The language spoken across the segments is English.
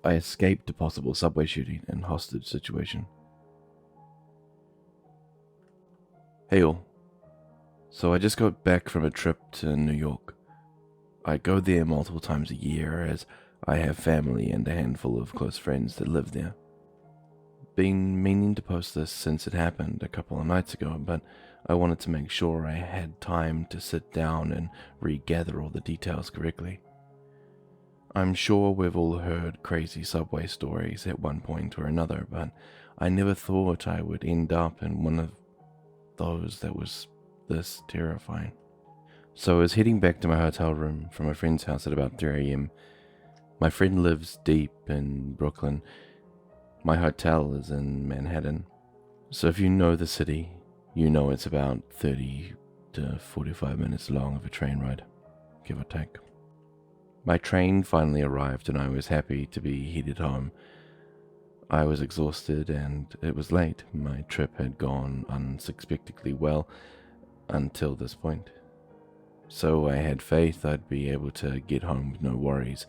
I escaped a possible subway shooting and hostage situation. Hey all. So I just got back from a trip to New York. I go there multiple times a year as I have family and a handful of close friends that live there. Been meaning to post this since it happened a couple of nights ago, but I wanted to make sure I had time to sit down and regather all the details correctly. I'm sure we've all heard crazy subway stories at one point or another, but I never thought I would end up in one of those that was this terrifying. So I was heading back to my hotel room from a friend's house at about 3 a.m. My friend lives deep in Brooklyn. My hotel is in Manhattan. So if you know the city, you know it's about 30 to 45 minutes long of a train ride, give or take. My train finally arrived and I was happy to be headed home. I was exhausted and it was late. My trip had gone unexpectedly well until this point. So I had faith I'd be able to get home with no worries,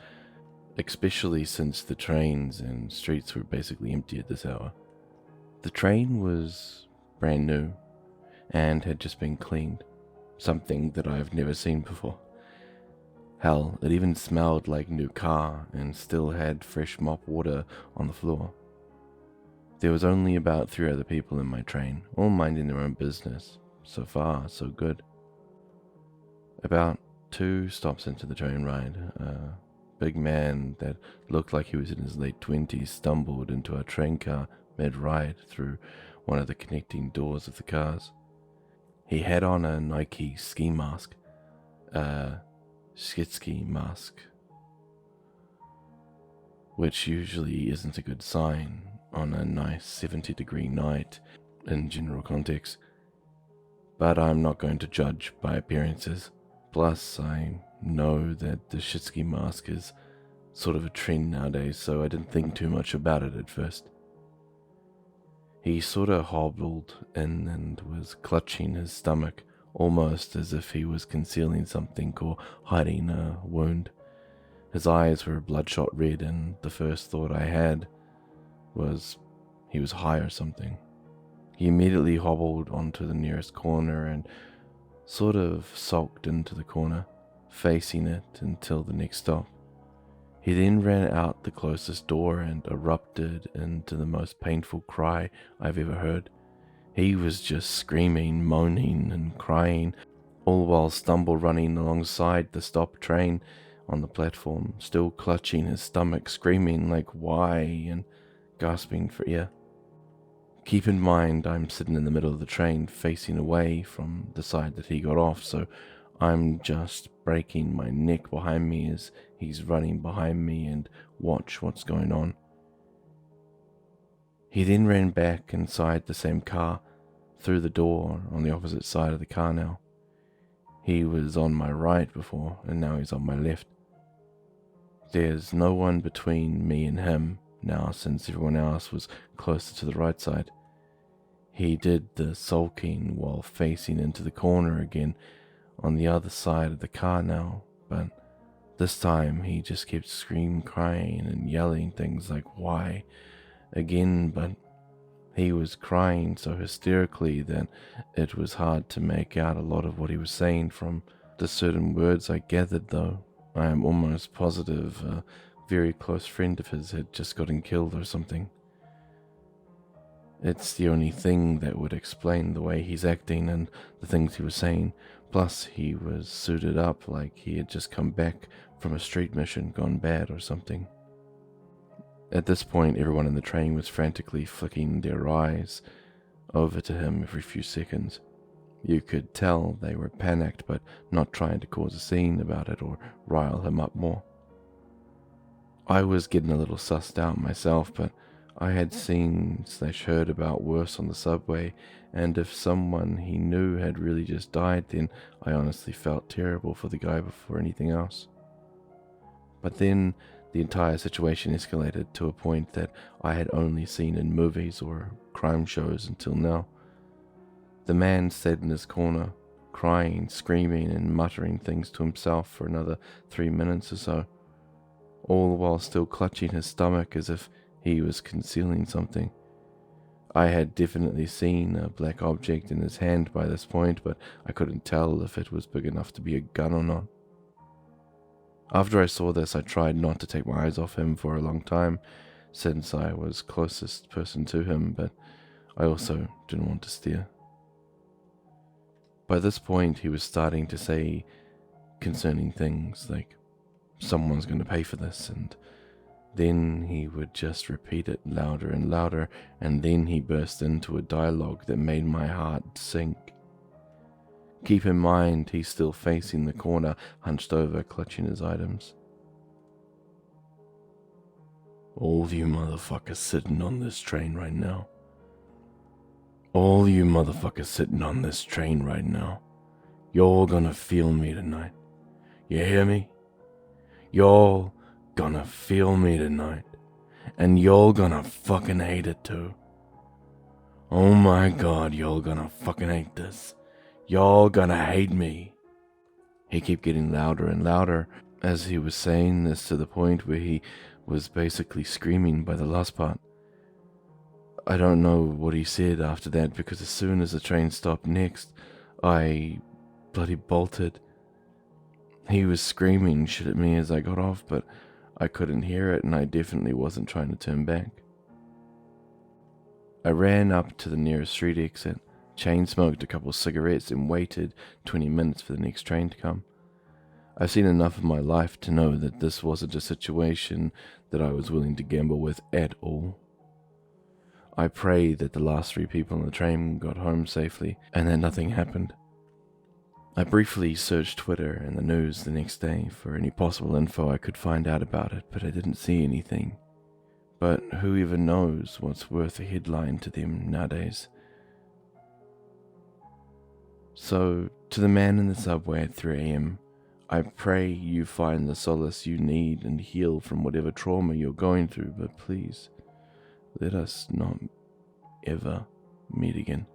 especially since the trains and streets were basically empty at this hour. The train was brand new and had just been cleaned, something that I've never seen before. Hell, it even smelled like new car and still had fresh mop water on the floor. There was only about 3 other people in my train, all minding their own business. So far, so good. About 2 stops into the train ride, a big man that looked like he was in his late 20s stumbled into a train car mid-ride through one of the connecting doors of the cars. He had on a Nike ski mask, ski mask, which usually isn't a good sign on a nice 70-degree night in general context. But I'm not going to judge by appearances. Plus, I know that the shitsky mask is sort of a trend nowadays, so I didn't think too much about it at first. He sort of hobbled in and was clutching his stomach, almost as if he was concealing something or hiding a wound. His eyes were bloodshot red, and the first thought I had was he was high or something. He immediately hobbled onto the nearest corner and sort of sulked into the corner, facing it until the next stop. He then ran out the closest door and erupted into the most painful cry I've ever heard. He was just screaming, moaning, and crying, all while stumble running alongside the stopped train on the platform, still clutching his stomach, screaming like why and gasping for air. Keep in mind, I'm sitting in the middle of the train facing away from the side that he got off, so I'm just breaking my neck behind me as he's running behind me and watch what's going on. He then ran back inside the same car, through the door on the opposite side of the car now. He was on my right before, and now he's on my left. There's no one between me and him now since everyone else was closer to the right side. He did the sulking while facing into the corner again on the other side of the car now, but this time he just kept screaming, crying, and yelling things like why again, but he was crying so hysterically that it was hard to make out a lot of what he was saying from the certain words I gathered, though. I am almost positive a very close friend of his had just gotten killed or something. It's the only thing that would explain the way he's acting and the things he was saying. Plus, he was suited up like he had just come back from a street mission gone bad or something. At this point, everyone in the train was frantically flicking their eyes over to him every few seconds. You could tell they were panicked, but not trying to cause a scene about it or rile him up more. I was getting a little sussed out myself, but I had seen/heard about worse on the subway, and if someone he knew had really just died, then I honestly felt terrible for the guy before anything else. But then the entire situation escalated to a point that I had only seen in movies or crime shows until now. The man sat in his corner, crying, screaming, and muttering things to himself for another 3 minutes or so. all the while still clutching his stomach as if he was concealing something. I had definitely seen a black object in his hand by this point, but I couldn't tell if it was big enough to be a gun or not. After I saw this, I tried not to take my eyes off him for a long time, since I was closest person to him, but I also didn't want to stare. By this point, he was starting to say concerning things like, someone's going to pay for this, and then he would just repeat it louder and louder, and then he burst into a dialogue that made my heart sink. Keep in mind, he's still facing the corner, hunched over, clutching his items. All you motherfuckers sitting on this train right now. All you motherfuckers sitting on this train right now. You're gonna feel me tonight. You hear me? You're gonna feel me tonight. And you're gonna fucking hate it too. Oh my god, you're gonna fucking hate this. You're gonna hate me. He kept getting louder and louder as he was saying this, to the point where he was basically screaming by the last part. I don't know what he said after that, because as soon as the train stopped next, I bloody bolted. He was screaming shit at me as I got off, but I couldn't hear it, and I definitely wasn't trying to turn back. I ran up to the nearest street exit, chain smoked a couple of cigarettes, and waited 20 minutes for the next train to come. I've seen enough of my life to know that this wasn't a situation that I was willing to gamble with at all. I pray that the last 3 people on the train got home safely, and that nothing happened. I briefly searched Twitter and the news the next day for any possible info I could find out about it, but I didn't see anything. But who even knows what's worth a headline to them nowadays? So, to the man in the subway at 3 a.m., I pray you find the solace you need and heal from whatever trauma you're going through, but please, let us not ever meet again.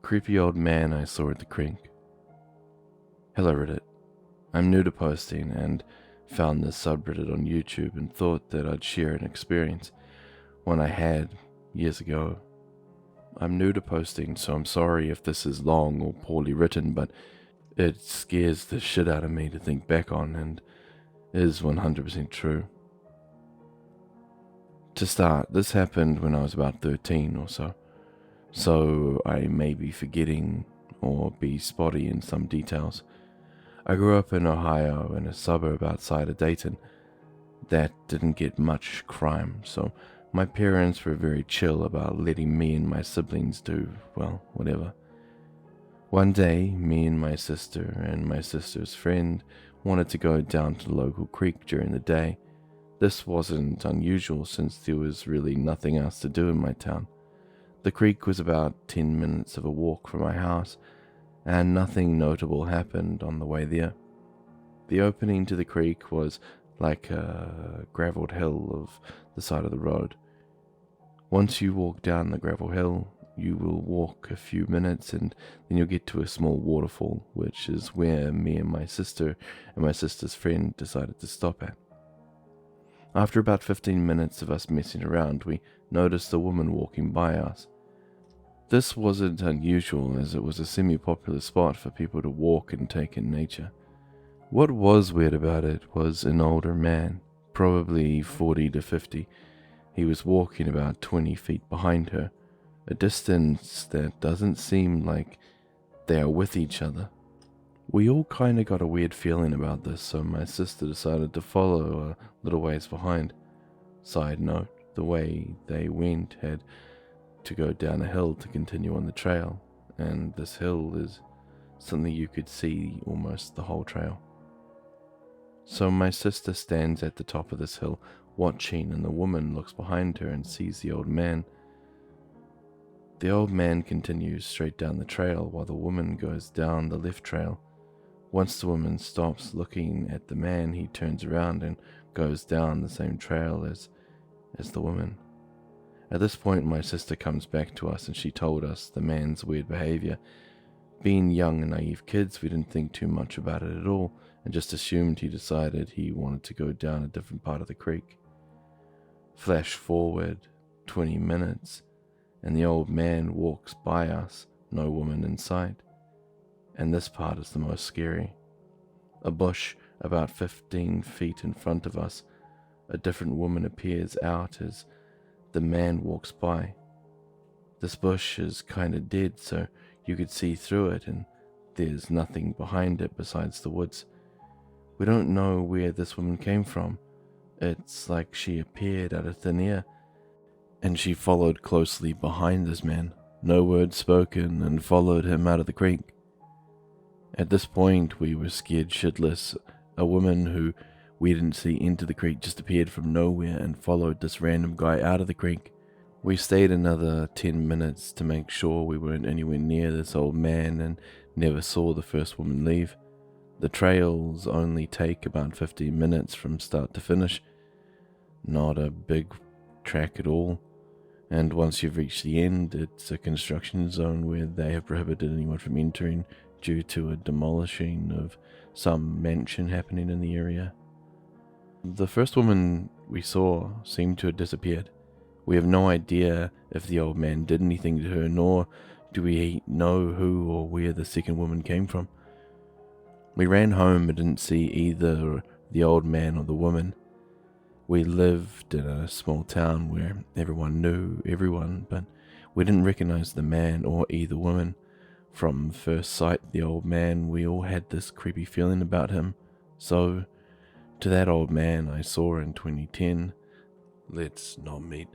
Creepy old man I saw at the creek. Hello Reddit. I'm new to posting and found this subreddit on YouTube and thought that I'd share an experience, one I had years ago. I'm new to posting, so I'm sorry if this is long or poorly written, but it scares the shit out of me to think back on, and is 100% true. To start, this happened when I was about 13 or so I may be forgetting or be spotty in some details. I grew up in Ohio, in a suburb outside of Dayton that didn't get much crime, so my parents were very chill about letting me and my siblings do, well, whatever. One day, me and my sister's friend wanted to go down to the local creek during the day. This wasn't unusual since there was really nothing else to do in my town. The creek was about 10 minutes of a walk from my house, and nothing notable happened on the way there. The opening to the creek was like a gravelled hill of the side of the road. Once you walk down the gravel hill, you will walk a few minutes and then you'll get to a small waterfall, which is where me and my sister's friend decided to stop at. After about 15 minutes of us messing around, we noticed a woman walking by us. This wasn't unusual, as it was a semi-popular spot for people to walk and take in nature. What was weird about it was an older man, probably 40 to 50. He was walking about 20 feet behind her, a distance that doesn't seem like they are with each other. We all kinda got a weird feeling about this, so my sister decided to follow a little ways behind. Side note, the way they went had to go down a hill to continue on the trail, and this hill is something you could see almost the whole trail. So my sister stands at the top of this hill watching, and the woman looks behind her and sees the old man. The old man continues straight down the trail while the woman goes down the left trail. Once the woman stops looking at the man, he turns around and goes down the same trail as the woman. At this point, my sister comes back to us and she told us the man's weird behavior, Being young and naive kids, we didn't think too much about it at all and just assumed he decided he wanted to go down a different part of the creek. Flash forward 20 minutes, and the old man walks by us, no woman in sight. And this part is the most scary. A bush about 15 feet in front of us, a different woman appears out as the man walks by. This bush is kinda dead, so you could see through it, and there's nothing behind it besides the woods. We don't know where this woman came from. It's like she appeared out of thin air, and she followed closely behind this man, no word spoken, and followed him out of the creek. At this point, we were scared shitless. A woman who we didn't see into the creek just appeared from nowhere and followed this random guy out of the creek. We stayed another 10 minutes to make sure we weren't anywhere near this old man and never saw the first woman leave. The trails only take about 15 minutes from start to finish. Not a big track at all. And once you've reached the end, it's a construction zone where they have prohibited anyone from entering due to a demolishing of some mansion happening in the area. The first woman we saw seemed to have disappeared. We have no idea if the old man did anything to her, nor do we know who or where the second woman came from. We ran home and didn't see either the old man or the woman. We lived in a small town where everyone knew everyone, but we didn't recognize the man or either woman. From first sight, the old man, we all had this creepy feeling about him. So, to that old man I saw in 2010, let's not meet.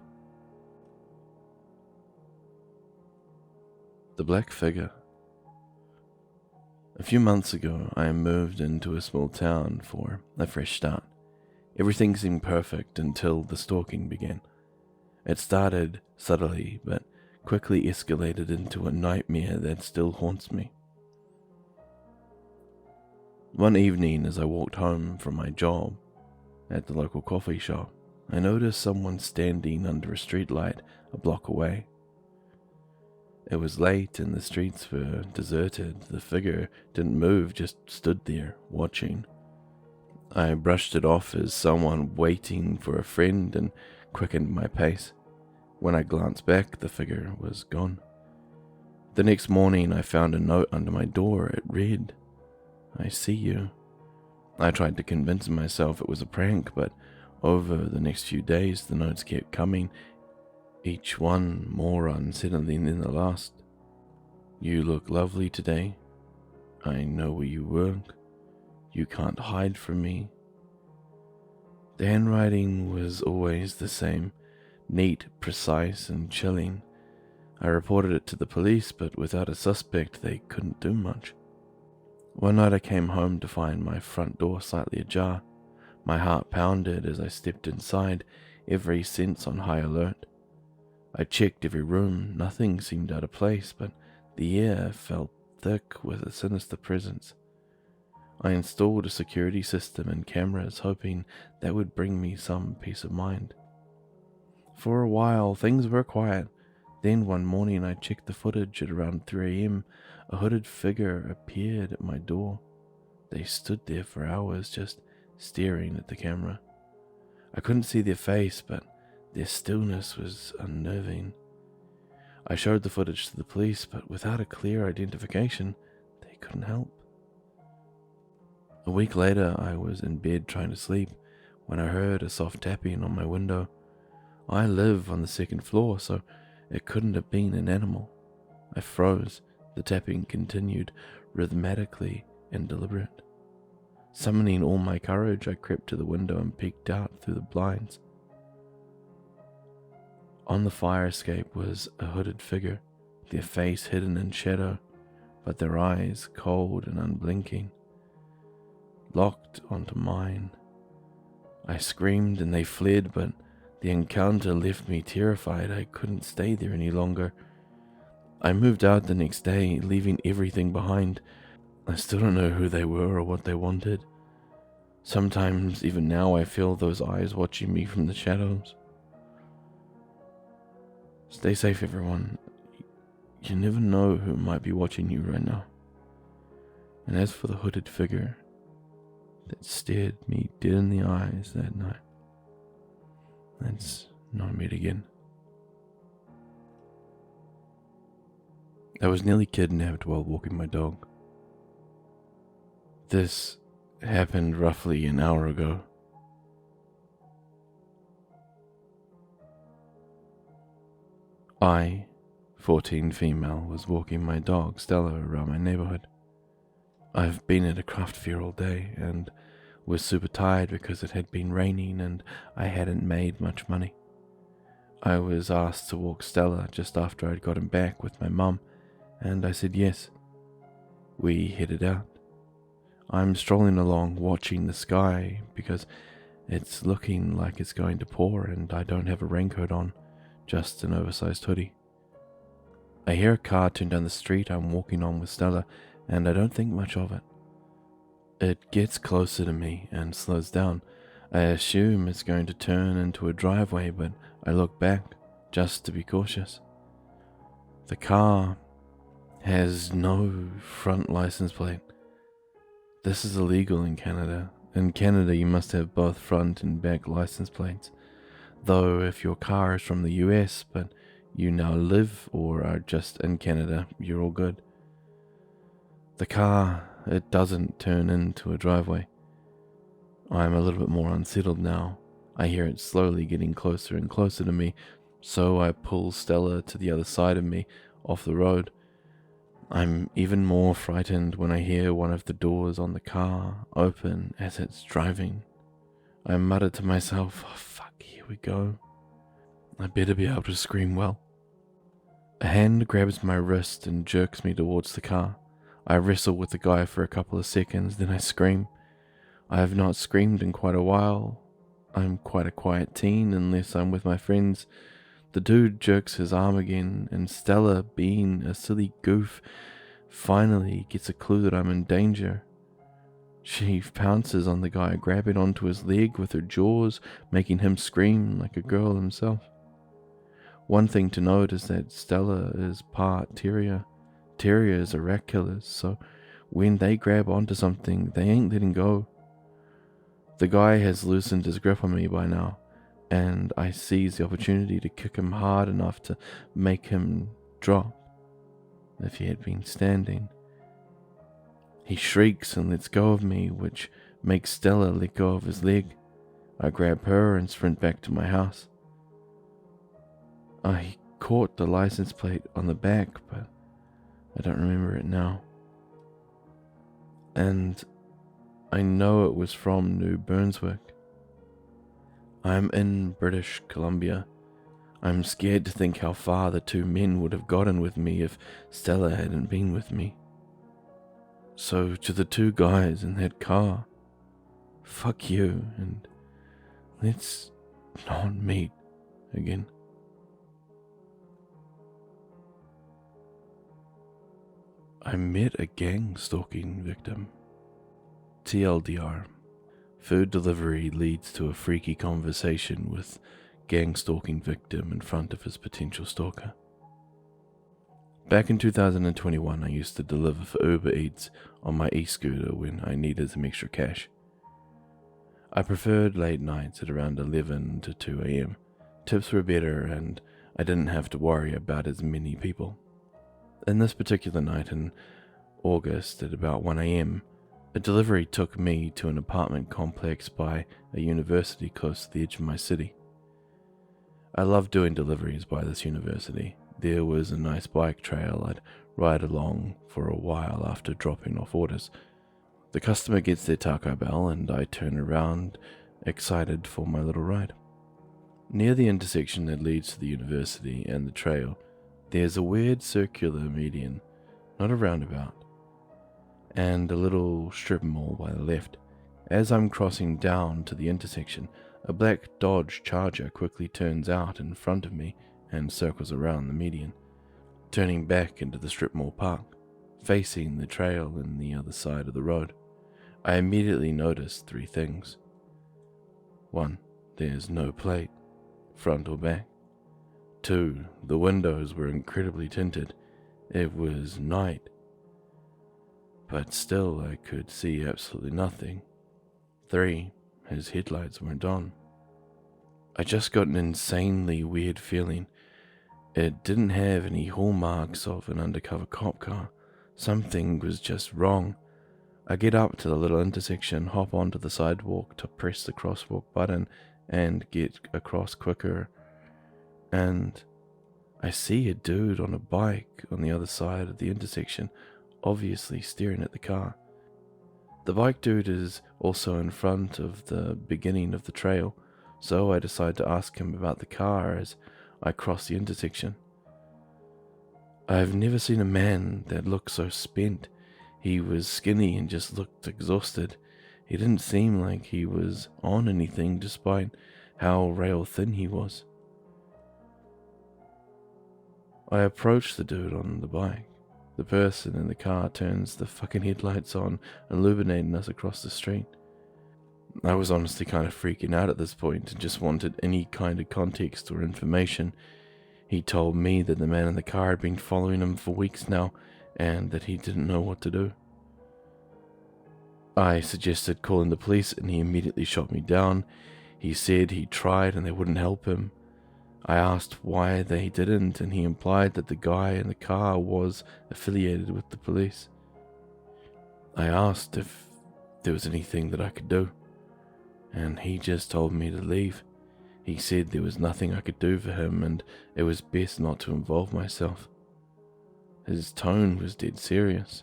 The Black Figure. A few months ago, I moved into a small town for a fresh start. Everything seemed perfect until the stalking began. It started subtly, but quickly escalated into a nightmare that still haunts me. One evening, as I walked home from my job at the local coffee shop, I noticed someone standing under a streetlight a block away. It was late and the streets were deserted. The figure didn't move, just stood there, watching. I brushed it off as someone waiting for a friend and quickened my pace. When I glanced back, the figure was gone. The next morning, I found a note under my door. It read, "I see you." I tried to convince myself it was a prank, but over the next few days, the notes kept coming, each one more unsettling than the last. "You look lovely today. I know where you work. You can't hide from me." The handwriting was always the same, neat, precise, and chilling. I reported it to the police, but without a suspect, they couldn't do much. One night I came home to find my front door slightly ajar. My heart pounded as I stepped inside, every sense on high alert. I checked every room. Nothing seemed out of place, but the air felt thick with a sinister presence. I installed a security system and cameras, hoping that would bring me some peace of mind. For a while, things were quiet. Then one morning I checked the footage at around 3 a.m. A hooded figure appeared at my door. They stood there for hours, just staring at the camera. I couldn't see their face, but their stillness was unnerving. I showed the footage to the police, but without a clear identification, they couldn't help. A week later, I was in bed trying to sleep when I heard a soft tapping on my window. I live on the second floor, so it couldn't have been an animal. I froze. The tapping continued, rhythmically and deliberate. Summoning all my courage, I crept to the window and peeked out through the blinds. On the fire escape was a hooded figure, their face hidden in shadow, but their eyes cold and unblinking, locked onto mine. I screamed and they fled, but the encounter left me terrified. I couldn't stay there any longer. I moved out the next day, leaving everything behind. I still don't know who they were or what they wanted. Sometimes, even now, I feel those eyes watching me from the shadows. Stay safe, everyone. You never know who might be watching you right now. And as for the hooded figure that stared me dead in the eyes that night, let's not meet again. I was nearly kidnapped while walking my dog. This happened roughly an hour ago. I, 14 female, was walking my dog Stella around my neighborhood. I've been at a craft fair all day and was super tired because it had been raining and I hadn't made much money. I was asked to walk Stella just after I'd gotten back with my mum, and I said yes. We headed out. I'm strolling along watching the sky because it's looking like it's going to pour and I don't have a raincoat on, just an oversized hoodie. I hear a car turn down the street I'm walking on with Stella, and I don't think much of it. It gets closer to me and slows down. I assume it's going to turn into a driveway, but I look back just to be cautious. The car has no front license plate. This is illegal in Canada. In Canada, you must have both front and back license plates. Though if your car is from the US, but you now live or are just in Canada, you're all good. The car, it doesn't turn into a driveway. I'm a little bit more unsettled now. I hear it slowly getting closer and closer to me, so I pull Stella to the other side of me, off the road. I'm even more frightened when I hear one of the doors on the car open as it's driving. I mutter to myself, oh fuck, here we go. I better be able to scream well. A hand grabs my wrist and jerks me towards the car. I wrestle with the guy for a couple of seconds, then I scream. I have not screamed in quite a while. I'm quite a quiet teen unless I'm with my friends. The dude jerks his arm again, and Stella, being a silly goof, finally gets a clue that I'm in danger. She pounces on the guy, grabbing onto his leg with her jaws, making him scream like a girl himself. One thing to note is that Stella is part terrier. Terriers are rat killers, so when they grab onto something, they ain't letting go. The guy has loosened his grip on me by now, and I seize the opportunity to kick him hard enough to make him drop, if he had been standing. He shrieks and lets go of me, which makes Stella let go of his leg. I grab her and sprint back to my house. I caught the license plate on the back, but I don't remember it now. And I know it was from New Brunswick. I'm in British Columbia. I'm scared to think how far the two men would have gotten with me if Stella hadn't been with me. So to the two guys in that car, fuck you, and let's not meet again. I met a gang stalking victim. TLDR. Food delivery leads to a freaky conversation with gang stalking victim in front of his potential stalker. Back in 2021, I used to deliver for Uber Eats on my e-scooter when I needed some extra cash. I preferred late nights at around 11 to 2 a.m. Tips were better and I didn't have to worry about as many people. In this particular night in August at about 1 a.m., a delivery took me to an apartment complex by a university close to the edge of my city. I loved doing deliveries by this university. There was a nice bike trail I'd ride along for a while after dropping off orders. The customer gets their Taco Bell and I turn around, excited for my little ride. Near the intersection that leads to the university and the trail, there's a weird circular median, not a roundabout, and a little strip mall by the left. As I'm crossing down to the intersection, a black Dodge Charger quickly turns out in front of me and circles around the median, turning back into the strip mall park, facing the trail in the other side of the road. I immediately noticed three things. 1. There's no plate, front or back. 2. The windows were incredibly tinted. It was night. but still I could see absolutely nothing. 3, his headlights weren't on. I just got an insanely weird feeling. It didn't have any hallmarks of an undercover cop car. Something was just wrong. I get up to the little intersection, hop onto the sidewalk to press the crosswalk button and get across quicker, and I see a dude on a bike on the other side of the intersection, obviously staring at the car. The bike dude is also in front of the beginning of the trail, so I decide to ask him about the car as I cross the intersection. I've never seen a man that looked so spent. He was skinny and just looked exhausted. He didn't seem like he was on anything despite how rail thin he was. I approach the dude on the bike. The person in the car turns the fucking headlights on, illuminating us across the street. I was honestly kind of freaking out at this point and just wanted any kind of context or information. He told me that the man in the car had been following him for weeks now, and that he didn't know what to do. I suggested calling the police, and he immediately shot me down. He said he tried and they wouldn't help him. I asked why they didn't, and he implied that the guy in the car was affiliated with the police. I asked if there was anything that I could do, and he just told me to leave. He said there was nothing I could do for him, and it was best not to involve myself. His tone was dead serious.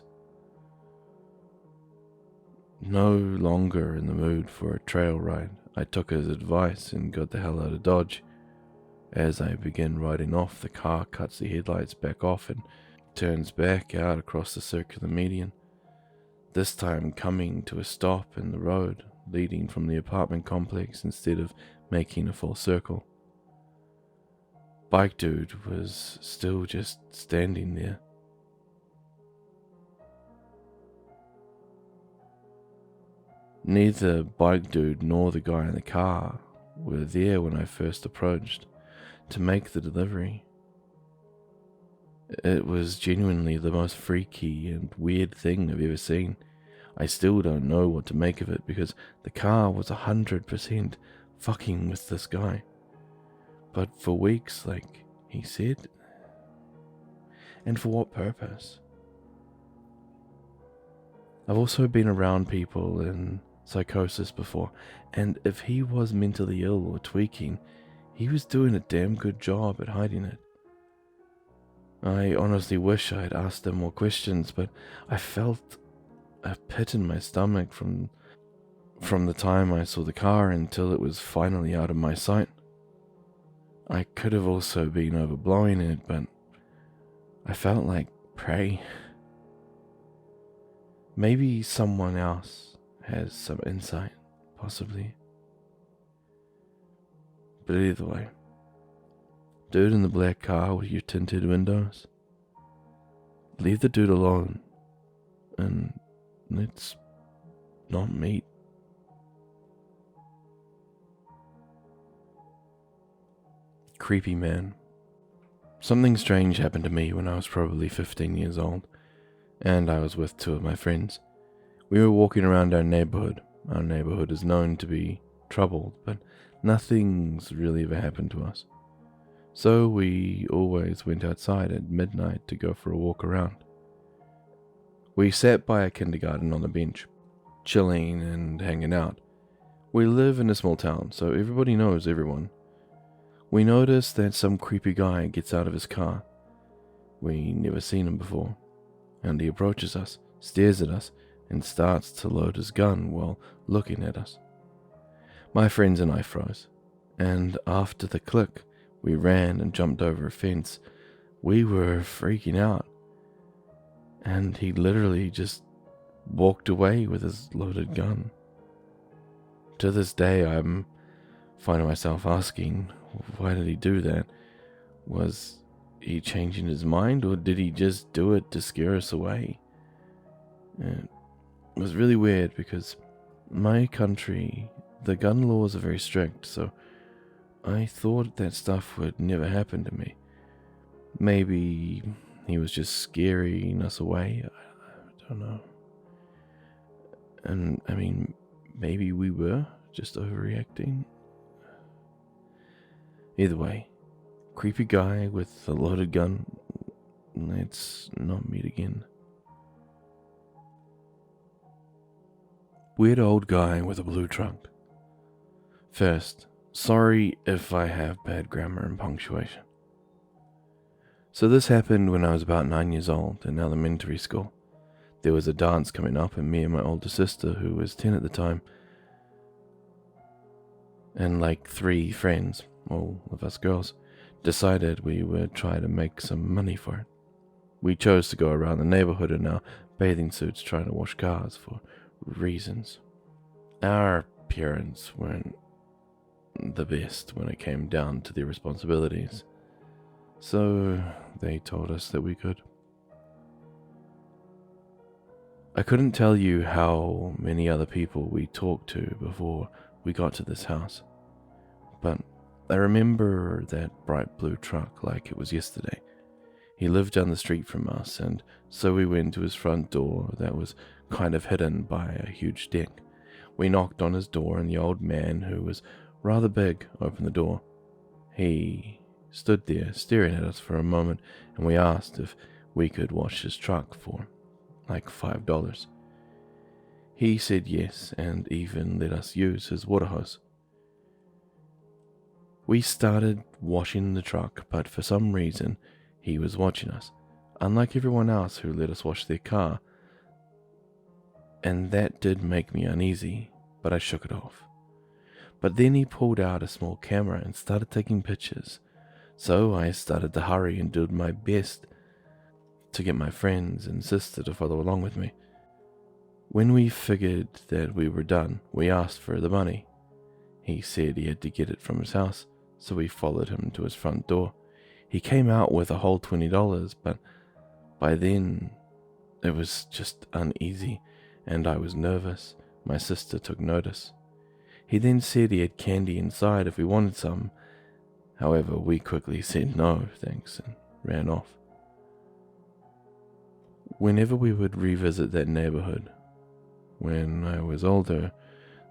No longer in the mood for a trail ride, I took his advice and got the hell out of Dodge. As I begin riding off, the car cuts the headlights back off and turns back out across the circular median, this time coming to a stop in the road leading from the apartment complex instead of making a full circle. Bike dude was still just standing there. Neither bike dude nor the guy in the car were there when I first approached to make the delivery. It was genuinely the most freaky and weird thing I've ever seen. I still don't know what to make of it because the car was 100% fucking with this guy. But for weeks, like he said? And for what purpose? I've also been around people in psychosis before, and if he was mentally ill or tweaking, he was doing a damn good job at hiding it. I honestly wish I had asked him more questions, but I felt a pit in my stomach from the time I saw the car until it was finally out of my sight. I could have also been overblowing it, but I felt like prey. Maybe someone else has some insight, possibly. But either way, dude in the black car with your tinted windows, leave the dude alone and let's not meet. Creepy man. Something strange happened to me when I was probably 15 years old, and I was with 2 of my friends. We were walking around our neighborhood. Our neighborhood is known to be troubled, but nothing's really ever happened to us. So we always went outside at midnight to go for a walk around. We sat by a kindergarten on the bench, chilling and hanging out. We live in a small town, so everybody knows everyone. We notice that some creepy guy gets out of his car. We never seen him before, and he approaches us, stares at us, and starts to load his gun while looking at us. My friends and I froze, and after the click, we ran and jumped over a fence. We were freaking out, and he literally just walked away with his loaded gun. To this day, I'm finding myself asking, why did he do that? Was he changing his mind, or did he just do it to scare us away? It was really weird because my country, the gun laws are very strict, so I thought that stuff would never happen to me. Maybe he was just scaring us away. I don't know. And I mean, maybe we were just overreacting. Either way, creepy guy with a loaded gun. Let's not meet again. Weird old guy with a blue truck. First, sorry if I have bad grammar and punctuation. So this happened when I was about 9 years old in elementary school. There was a dance coming up, and me and my older sister, who was 10 at the time, and like 3 friends, all of us girls, decided we would try to make some money for it. We chose to go around the neighborhood in our bathing suits trying to wash cars for reasons. Our parents weren't the best when it came down to their responsibilities, so they told us that we could. I couldn't tell you how many other people we talked to before we got to this house, but I remember that bright blue truck like it was yesterday. He lived down the street from us, and so we went to his front door that was kind of hidden by a huge deck. We knocked on his door, and the old man, who was rather big, opened the door. He stood there staring at us for a moment, and we asked if we could wash his truck for like $5. He said yes, and even let us use his water hose. We started washing the truck, but for some reason he was watching us, unlike everyone else who let us wash their car, and that did make me uneasy, but I shook it off. But then he pulled out a small camera and started taking pictures, so I started to hurry and did my best to get my friends and sister to follow along with me. When we figured that we were done, we asked for the money. He said he had to get it from his house, so we followed him to his front door. He came out with a whole $20, but by then it was just uneasy, and I was nervous. My sister took notice. He then said he had candy inside if we wanted some. However, we quickly said no, thanks, and ran off. Whenever we would revisit that neighborhood, when I was older,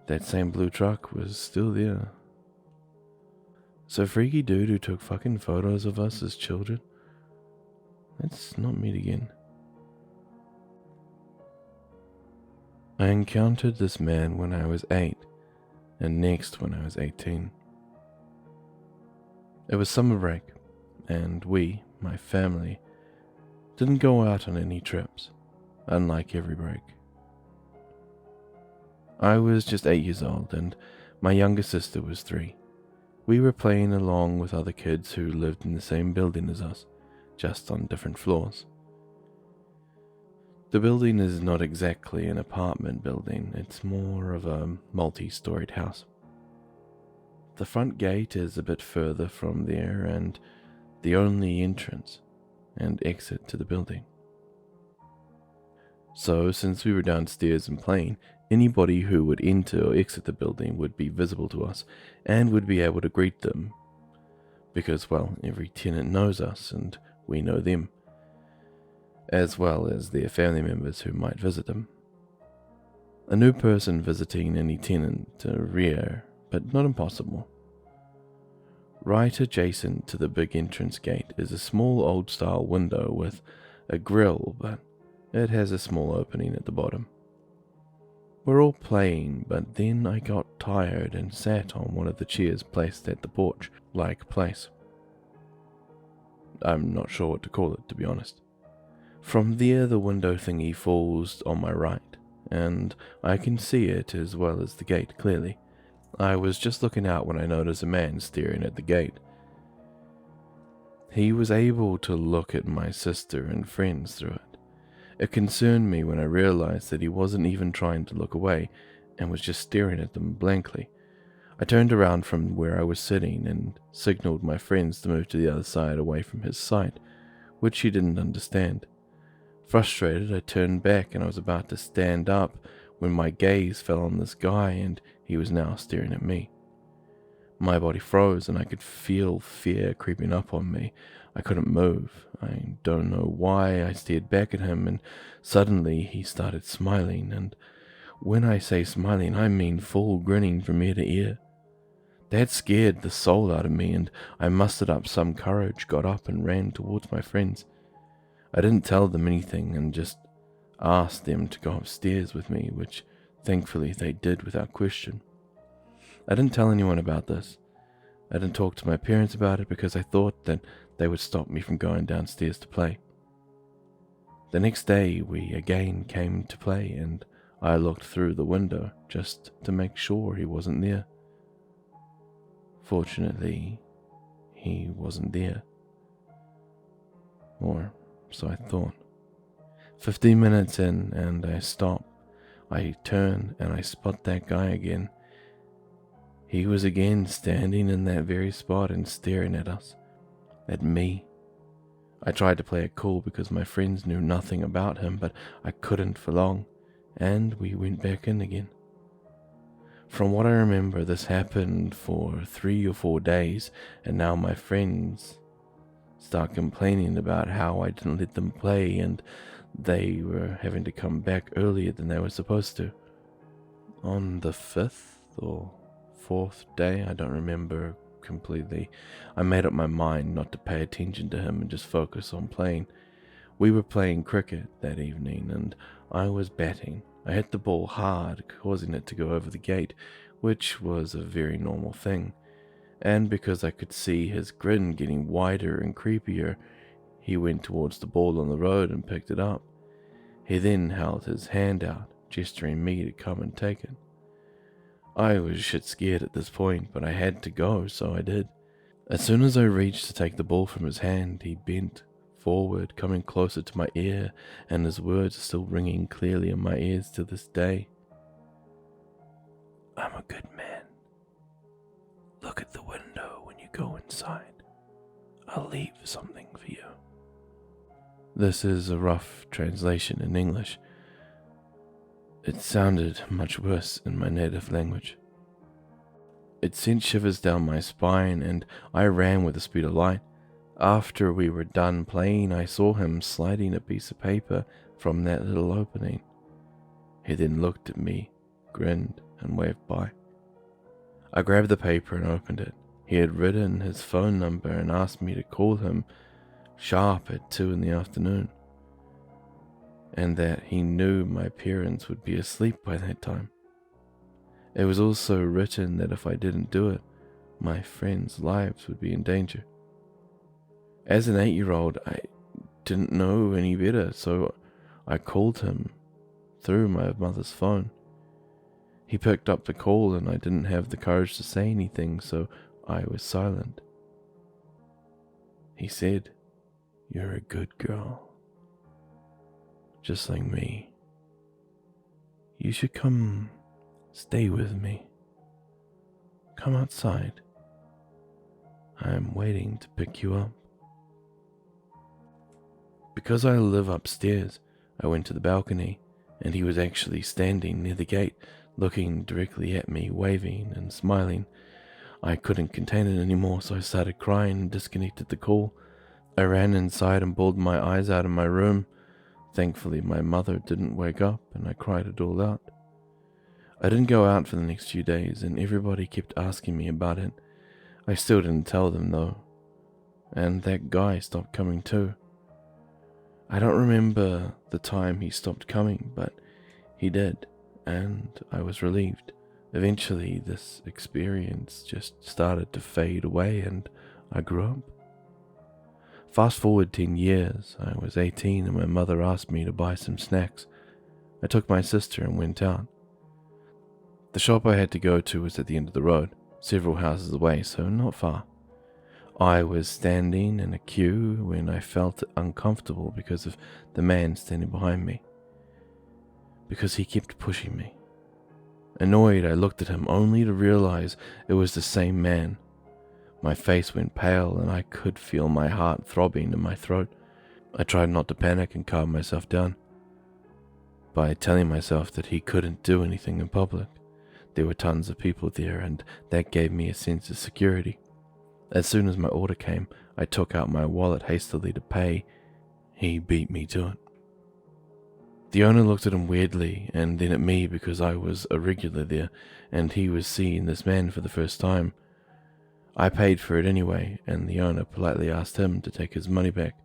that same blue truck was still there. So freaky dude who took fucking photos of us as children, let's not meet again. I encountered this man when I was 8, and next when I was 18. It was summer break, and we, my family, didn't go out on any trips, unlike every break. I was just 8 years old, and my younger sister was 3. We were playing along with other kids who lived in the same building as us, just on different floors. The building is not exactly an apartment building, it's more of a multi-storied house. The front gate is a bit further from there and the only entrance and exit to the building. So, since we were downstairs and playing, anybody who would enter or exit the building would be visible to us and would be able to greet them. Because, well, every tenant knows us and we know them, as well as their family members who might visit them. A new person visiting any tenant rare, but not impossible. Right adjacent to the big entrance gate is a small old-style window with a grill, but it has a small opening at the bottom. We're all playing, but then I got tired and sat on one of the chairs placed at the porch-like place. I'm not sure what to call it, to be honest. From there, the window thingy falls on my right, and I can see it as well as the gate clearly. I was just looking out when I noticed a man staring at the gate. He was able to look at my sister and friends through it. It concerned me when I realized that he wasn't even trying to look away and was just staring at them blankly. I turned around from where I was sitting and signaled my friends to move to the other side away from his sight, which he didn't understand. Frustrated, I turned back and I was about to stand up when my gaze fell on this guy and he was now staring at me. My body froze and I could feel fear creeping up on me. I couldn't move. I don't know why I stared back at him, and suddenly he started smiling, and When I say smiling, I mean full grinning from ear to ear. That scared the soul out of me, and I mustered up some courage, got up and ran towards my friends. I didn't tell them anything and just asked them to go upstairs with me, which thankfully they did without question. I didn't tell anyone about this. I didn't talk to my parents about it because I thought that they would stop me from going downstairs to play. The next day we again came to play, and I looked through the window just to make sure he wasn't there. Fortunately, he wasn't there. Or so I thought. 15 minutes in, and I stop. I turn and I spot that guy again. He was again standing in that very spot and staring at us. At me. I tried to play it cool because my friends knew nothing about him, but I couldn't for long, and we went back in again. From what I remember, this happened for 3 or 4 days, and now my friends start complaining about how I didn't let them play, and they were having to come back earlier than they were supposed to. On the 5th or 4th day, I don't remember completely, I made up my mind not to pay attention to him and just focus on playing. We were playing cricket that evening, and I was batting. I hit the ball hard, causing it to go over the gate, which was a very normal thing. And because I could see his grin getting wider and creepier, he went towards the ball on the road and picked it up. He then held his hand out, gesturing me to come and take it. I was shit scared at this point, but I had to go, so I did. As soon as I reached to take the ball from his hand, he bent forward, coming closer to my ear, and his words are still ringing clearly in my ears to this day. "I'm a good man. Look at the window when you go inside. I'll leave something for you." This is a rough translation in English. It sounded much worse in my native language. It sent shivers down my spine, and I ran with the speed of light. After we were done playing, I saw him sliding a piece of paper from that little opening. He then looked at me, grinned, and waved by. I grabbed the paper and opened it. He had written his phone number and asked me to call him sharp at 2 in the afternoon, and that he knew my parents would be asleep by that time. It was also written that if I didn't do it, my friends' lives would be in danger. As an 8-year-old, I didn't know any better, so I called him through my mother's phone. He picked up the call, and I didn't have the courage to say anything, so I was silent. He said, "You're a good girl. Just like me. You should come stay with me. Come outside. I am waiting to pick you up." Because I live upstairs, I went to the balcony, and he was actually standing near the gate, looking directly at me, waving and smiling. I couldn't contain it anymore, so I started crying and disconnected the call. I ran inside and bawled my eyes out in my room. Thankfully, my mother didn't wake up, and I cried it all out. I didn't go out for the next few days, and everybody kept asking me about it. I still didn't tell them, though. And that guy stopped coming too. I don't remember the time he stopped coming, but he did, and I was relieved. Eventually, this experience just started to fade away, and I grew up. Fast forward 10 years, I was 18 and my mother asked me to buy some snacks. I took my sister and went out. The shop I had to go to was at the end of the road, several houses away, so not far. I was standing in a queue when I felt uncomfortable because of the man standing behind me, because he kept pushing me. Annoyed, I looked at him only to realize it was the same man. My face went pale and I could feel my heart throbbing in my throat. I tried not to panic and calm myself down by telling myself that he couldn't do anything in public. There were tons of people there, and that gave me a sense of security. As soon as my order came, I took out my wallet hastily to pay. He beat me to it. The owner looked at him weirdly, and then at me because I was a regular there, and he was seeing this man for the first time. I paid for it anyway, and the owner politely asked him to take his money back.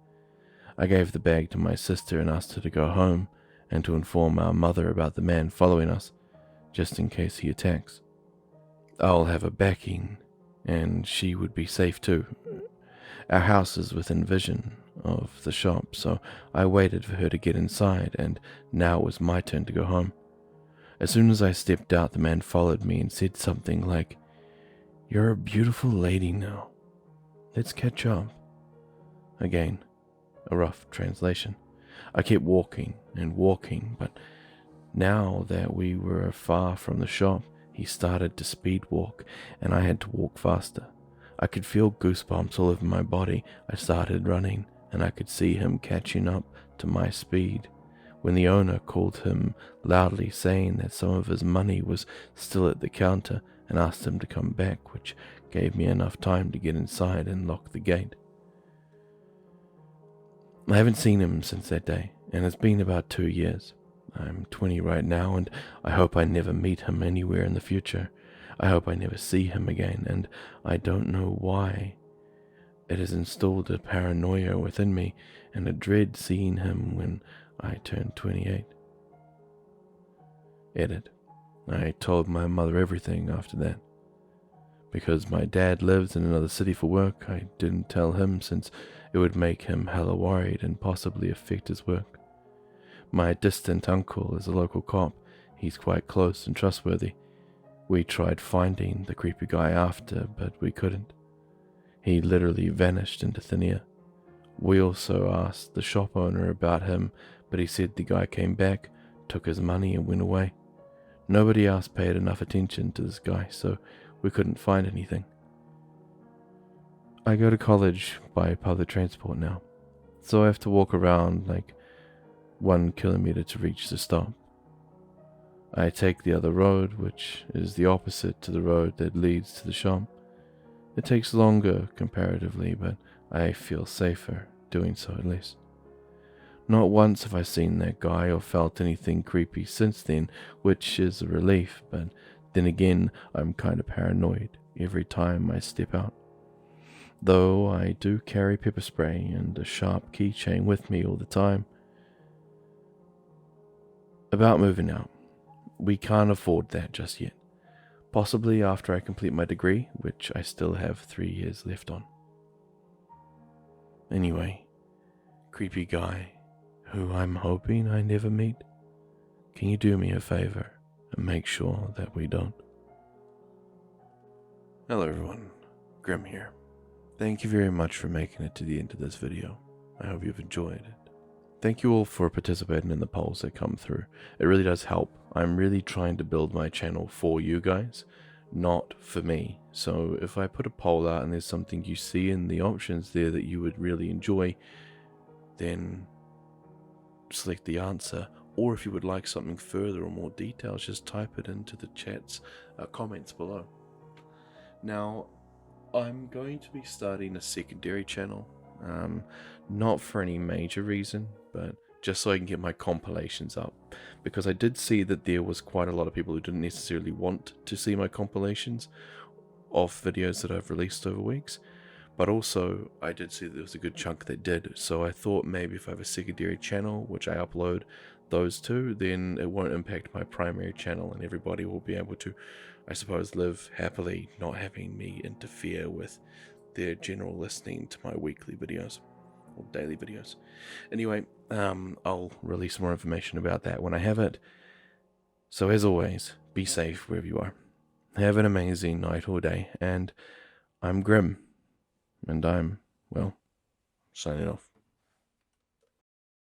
I gave the bag to my sister and asked her to go home, and to inform our mother about the man following us, just in case he attacks. I'll have a backing, and she would be safe too. Our house is within vision of the shop, so I waited for her to get inside, and now it was my turn to go home. As soon as I stepped out, the man followed me and said something like, "You're a beautiful lady now. Let's catch up." Again, a rough translation. I kept walking and walking, but now that we were far from the shop, he started to speed walk, and I had to walk faster. I could feel goosebumps all over my body. I started running, and I could see him catching up to my speed. When the owner called him loudly, saying that some of his money was still at the counter, and asked him to come back, which gave me enough time to get inside and lock the gate. I haven't seen him since that day, and it's been about 2 years. I'm 20 right now, and I hope I never meet him anywhere in the future. I hope I never see him again, and I don't know why. It has installed a paranoia within me, and a dread seeing him when I turn 28. Edit. I told my mother everything after that. Because my dad lives in another city for work, I didn't tell him since it would make him hella worried and possibly affect his work. My distant uncle is a local cop. He's quite close and trustworthy. We tried finding the creepy guy after, but we couldn't. He literally vanished into thin air. We also asked the shop owner about him, but he said the guy came back, took his money and went away. Nobody else paid enough attention to this guy, so we couldn't find anything. I go to college by public transport now, so I have to walk around like 1 kilometer to reach the stop. I take the other road, which is the opposite to the road that leads to the shop. It takes longer comparatively, but I feel safer doing so at least. Not once have I seen that guy or felt anything creepy since then, which is a relief, but then again, I'm kind of paranoid every time I step out. Though I do carry pepper spray and a sharp keychain with me all the time. About moving out. We can't afford that just yet. Possibly after I complete my degree, which I still have 3 years left on. Anyway, creepy guy, who I'm hoping I never meet, can you do me a favor and make sure that we don't? Hello everyone, Grimm here. Thank you very much for making it to the end of this video. I hope you've enjoyed it. Thank you all for participating in the polls that come through. It really does help. I'm really trying to build my channel for you guys, not for me. So if I put a poll out and there's something you see in the options there that you would really enjoy, then select the answer. Or if you would like something further or more details, just type it into the chat's comments below. Now, I'm going to be starting a secondary channel. Not for any major reason, but just so I can get my compilations up, because I did see that there was quite a lot of people who didn't necessarily want to see my compilations of videos that I've released over weeks, but also I did see that there was a good chunk that did, so I thought maybe if I have a secondary channel which I upload those to, then it won't impact my primary channel and everybody will be able to, I suppose, live happily, not having me interfere with their general listening to my weekly videos or daily videos. Anyway, I'll release more information about that when I have it. So as always, be safe wherever you are. Have an amazing night or day, and I'm Grimm, and I'm, well, signing off.